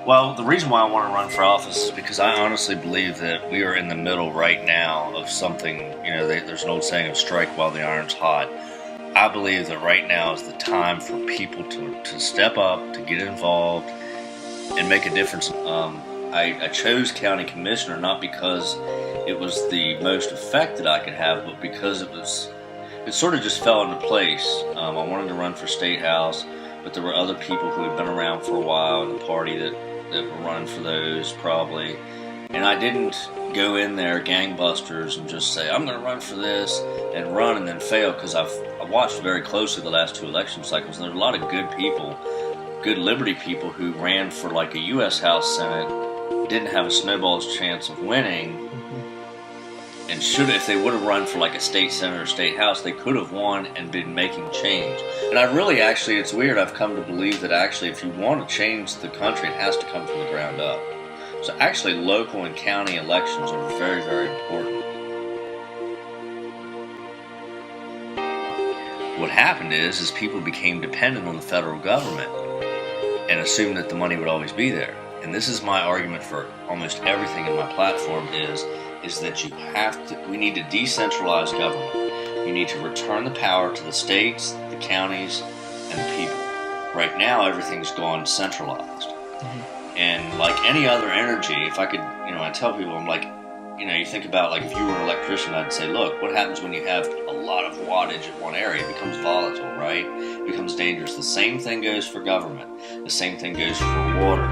Well, the reason why I want to run for office is because I honestly believe that we are in the middle right now of something, there's an old saying of strike while the iron's hot. I believe that right now is the time for people to step up, to get involved, and make a difference. I chose county commissioner not because it was the most effect that I could have, but because it sort of just fell into place. I wanted to run for state house, but there were other people who had been around for a while in the party that were running for those probably. And I didn't go in there gangbusters and just say, I'm going to run for this and run and then fail, because I've watched very closely the last 2 election cycles, and there's a lot of good people, good Liberty people who ran for like a U.S. House Senate, didn't have a snowball's chance of winning, and if they would have run for like a state senate or state house, they could have won and been making change. And I really, actually, it's weird, I've come to believe that actually if you want to change the country, it has to come from the ground up. So actually local and county elections are very, very important. What happened is people became dependent on the federal government and assumed that the money would always be there. And this is my argument for almost everything in my platform is that we need to decentralize government. You need to return the power to the states, the counties, and the people. Right now, everything's gone centralized. Mm-hmm. And like any other energy, if I could, I tell people, I'm like, you think about like if you were an electrician, I'd say, look, what happens when you have a lot of wattage in one area? It becomes volatile, right? It becomes dangerous. The same thing goes for government. The same thing goes for water.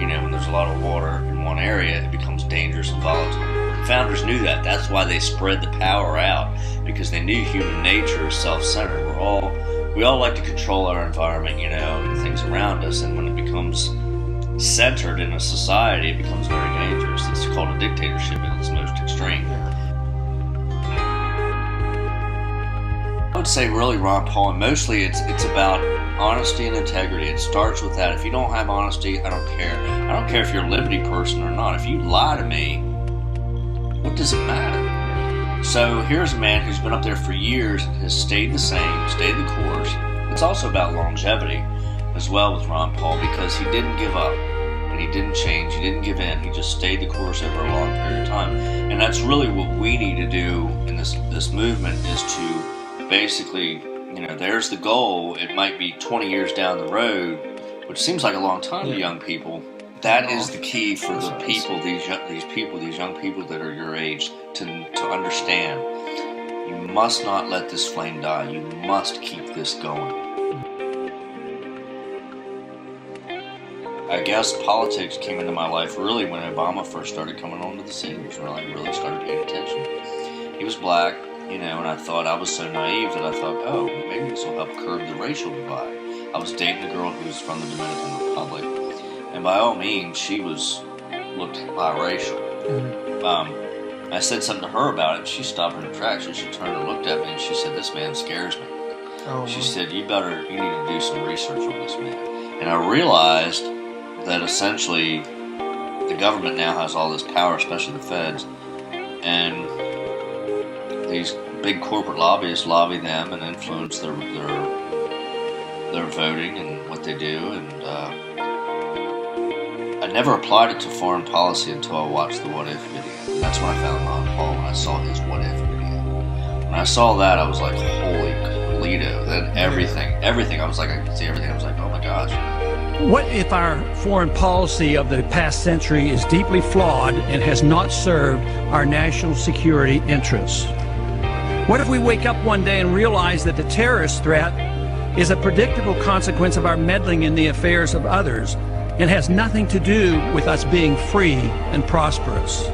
When there's a lot of water in one area, it becomes dangerous and volatile. The founders knew that. That's why they spread the power out, because they knew human nature is self-centered. We all like to control our environment, and things around us, and when it becomes centered in a society, it becomes very dangerous. It's called a dictatorship at its most extreme. I would say really Ron Paul, and mostly it's about honesty and integrity. It starts with that. If you don't have honesty, I don't care. I don't care if you're a Liberty person or not. If you lie to me, what does it matter? So here's a man who's been up there for years and has stayed the same, stayed the course. It's also about longevity as well with Ron Paul, because he didn't give up and he didn't change, he didn't give in, he just stayed the course over a long period of time. And that's really what we need to do in this movement, is to basically, there's the goal. It might be 20 years down the road, which seems like a long time to young people. That is the key for the people, these young people that are your age, to understand. You must not let this flame die. You must keep this going. I guess politics came into my life really when Obama first started coming onto the scene, was when I really started paying attention. He was black, and I thought, I was so naive that I thought, oh, maybe this will help curb the racial divide. I was dating a girl who was from the Dominican Republic, and by all means, she looked biracial. Mm-hmm. I said something to her about it, and she stopped in her tracks, and she turned and looked at me, and she said, this man scares me. She said, you need to do some research on this man. And I realized that essentially the government now has all this power, especially the feds, and these big corporate lobbyists lobby them and influence their voting and what they do. And I never applied it to foreign policy until I watched the What If video. And that's when I found Ron Paul, when I saw his What If video. When I saw that, I was like, holy Toledo. Then everything, I was like, I could see everything. I was like, oh my gosh. What if our foreign policy of the past century is deeply flawed and has not served our national security interests? What if we wake up one day and realize that the terrorist threat is a predictable consequence of our meddling in the affairs of others and has nothing to do with us being free and prosperous?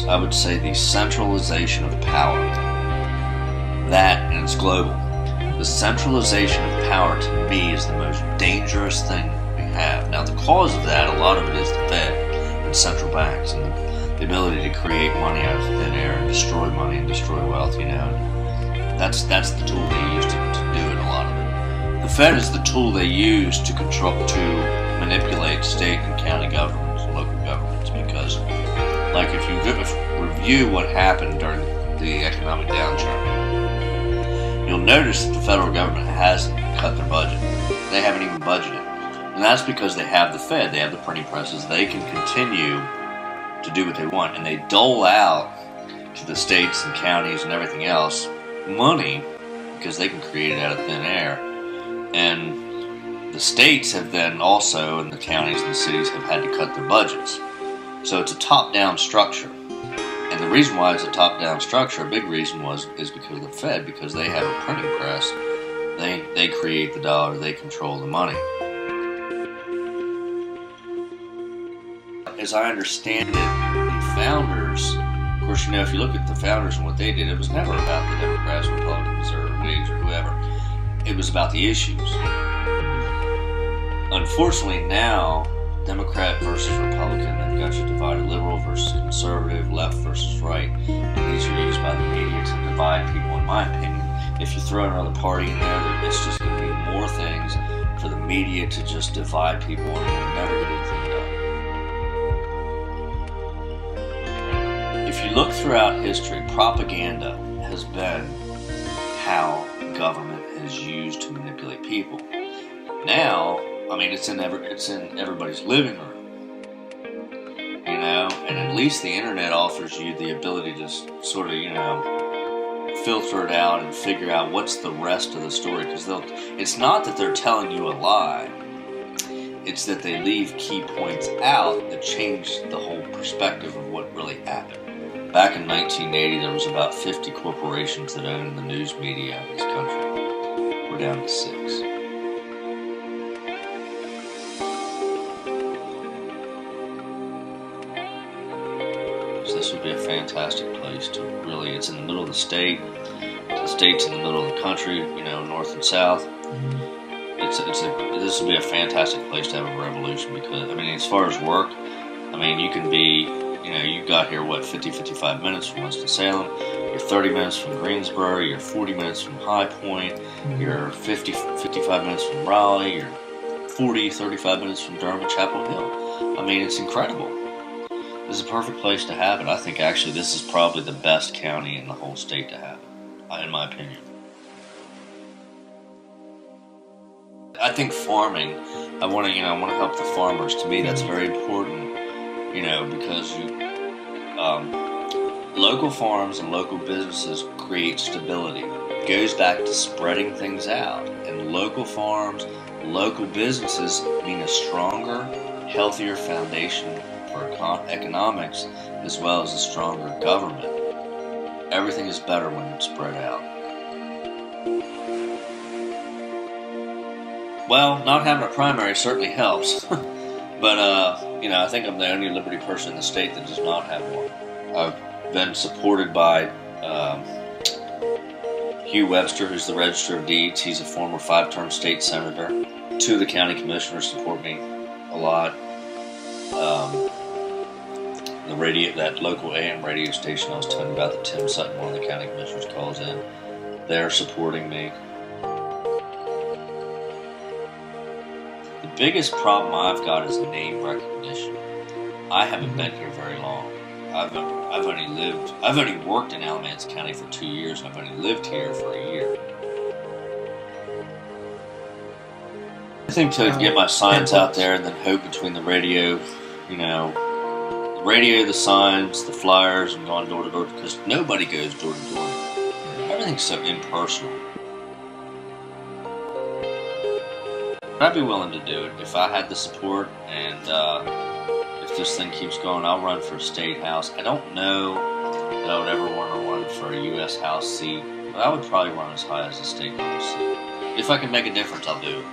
I would say the centralization of power. That, and it's global. The centralization of power, to me, is the most dangerous thing we have. Now, the cause of that, a lot of it is the Fed and central banks and the ability to create money out of thin air and destroy money and destroy wealth, That's the tool they use to do it, a lot of it. The Fed is the tool they use to manipulate state and county governments, local governments, because, like, if you review what happened during the economic downturn, you'll notice that the federal government hasn't cut their budget. they haven't even budgeted. And that's because they have the Fed, they have the printing presses, they can continue to do what they want, and they dole out to the states and counties and everything else money because they can create it out of thin air. And the states have then also, and the counties and the cities have had to cut their budgets. So it's a top-down structure. And the reason why it's a top-down structure, a big reason is because of the Fed, because they have a printing press. They create the dollar, they control the money. As I understand it, the founders, of course, if you look at the founders and what they did, it was never about the Democrats, Republicans, or Whigs, or whoever. It was about the issues. Unfortunately, now, Democrat versus Republican, they've got you divided, liberal versus conservative, left versus right, and these are used by the media to divide people, in my opinion. If you throw another party in there, it's just going to be more things for the media to just divide people, and we'll never get anything done. If you look throughout history, propaganda has been how government is used to manipulate people. Now, I mean, it's in everybody's living room, and at least the internet offers you the ability to sort of, filter it out and figure out what's the rest of the story, because it's not that they're telling you a lie, it's that they leave key points out that change the whole perspective of what really happened. Back in 1980, there was about 50 corporations that owned the news media in this country. We're down to 6. This would be a fantastic place to really, it's in the middle of the state, the state's in the middle of the country, north and south. This would be a fantastic place to have a revolution, because, as far as work, you can be, you got here, 55 minutes from Winston-Salem, you're 30 minutes from Greensboro, you're 40 minutes from High Point, you're 55 minutes from Raleigh, you're 35 minutes from Durham, Chapel Hill. It's incredible. This is a perfect place to have it. I think actually this is probably the best county in the whole state to have it, in my opinion. I think farming, I want to help the farmers. To me, that's very important, because local farms and local businesses create stability. It goes back to spreading things out, and local farms, local businesses mean a stronger, healthier foundation for economics, as well as a stronger government. Everything is better when it's spread out. Well, not having a primary certainly helps, but I think I'm the only Liberty person in the state that does not have one. I've been supported by Hugh Webster, who's the Register of Deeds. He's a former 5-term state senator. 2 of the county commissioners support me a lot. That local AM radio station I was telling you about, that Tim Sutton, one of the county commissioners, calls in, they're supporting me. The biggest problem I've got is name recognition. I haven't been here very long. I've only worked in Alamance County for 2 years, and I've only lived here for a year. I think to get my signs out there, and then hope between the radio, the signs, the flyers, and going door to door, because nobody goes door to door. Everything's so impersonal. I'd be willing to do it if I had the support, and if this thing keeps going, I'll run for a state house. I don't know that I would ever want to run for a U.S. House seat, but I would probably run as high as a state house seat. If I can make a difference, I'll do it.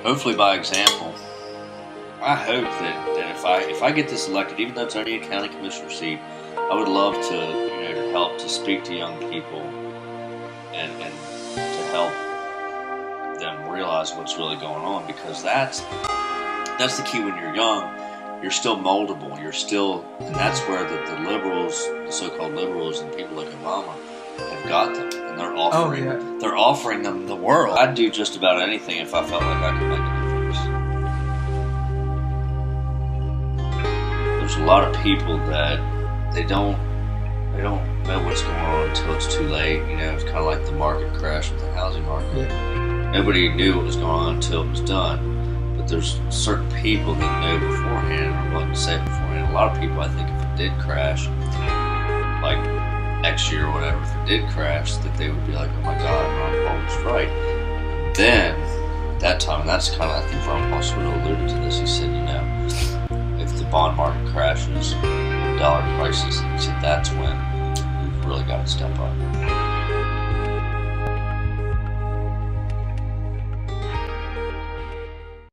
Hopefully by example. I hope that if I get this elected, even though it's only a county commissioner seat, I would love to to help to speak to young people and to help them realize what's really going on, because that's the key. When you're young, you're still moldable. And that's where the liberals, the so-called liberals, and people like Obama have got them, and they're offering them the world. I'd do just about anything if I felt like I could make a difference. There's a lot of people that they don't they don't know what's going on until it's too late. You know, it's kind of like the market crash with the housing market. Yeah. Nobody knew what was going on until it was done. But there's certain people that know beforehand or willing to say it beforehand. A lot of people, I think, if it did crash, like next year or whatever, if it did crash, that they would be like, oh my God, Ron Paul was right. Then, at that time, and that's kind of, I think Ron Paul sort of alluded to this, he said, you know, if the bond market crashes, dollar prices, he said that's when we've really got to step up.